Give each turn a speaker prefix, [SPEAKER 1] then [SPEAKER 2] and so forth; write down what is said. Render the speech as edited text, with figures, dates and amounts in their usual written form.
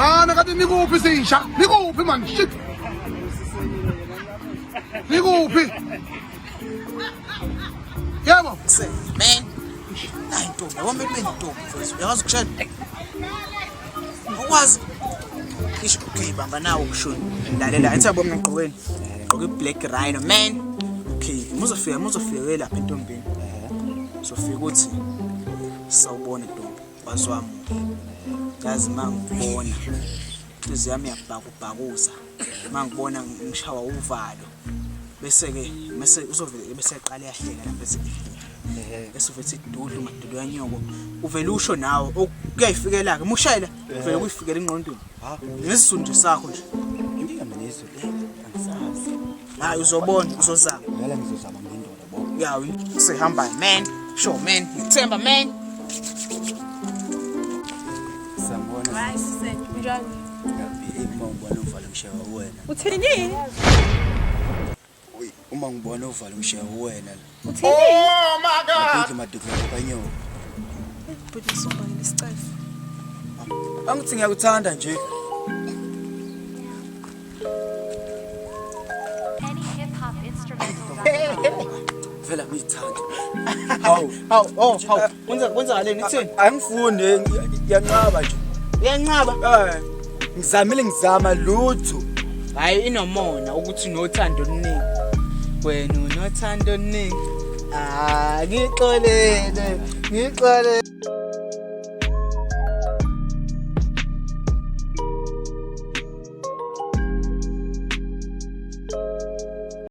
[SPEAKER 1] Mana kati nikuphi sisha? Nikuphi man shit. Nikuphi? Yebo.
[SPEAKER 2] Man. Hayi ntombi, awami ntombi mfowethu. Uyazi ukushaya? Ukwazi. Isho okay bamba nawo ukushona. Lalela ethi yabo ngigqokweni. Ngigqoke black rhino man. Okay, muzofika lapha entombini. Sofika uthi sawubona ntombi. Wazwami. Yazi mangibona. Inhliziyo yami yabhakubhakuza. Mangibona ngishawa uvalo. Bese-ke uzovele bese eqala yahleka lapha ethi bese uvethi idudlu madolo yanyoko uvele usho nawe okuyayifikela-ke mushayela uvele kuyifikela engqondweni nesizunje sakho nje
[SPEAKER 3] inkinga mina izulu angisazi
[SPEAKER 2] hayi uzobona uzozama
[SPEAKER 3] vele ngizozama ngendoda bo
[SPEAKER 2] yawu sihamba man sure man ngithemba man
[SPEAKER 3] sambona
[SPEAKER 4] Hayi sise njani?
[SPEAKER 3] uma ngibona uvalo mshewa wena
[SPEAKER 4] Uthini?
[SPEAKER 3] uma ngibona uvalo mshewa wena
[SPEAKER 4] Uthini?
[SPEAKER 1] Oh my God.
[SPEAKER 3] kodwa madukla kanyoko
[SPEAKER 4] Buthi somba ngesicef.
[SPEAKER 3] angithi ngiyakuthanda nje
[SPEAKER 5] Any hip hop instrumental.
[SPEAKER 3] vela ngiyithanda
[SPEAKER 2] hawu kwenzakaleni kutheni
[SPEAKER 3] angifuni ngiyanqaba nje
[SPEAKER 2] uyanqaba
[SPEAKER 3] ngizama lutho
[SPEAKER 2] hayi inomona ukuthi unothando oluningi wena unothando oluningi ngixolele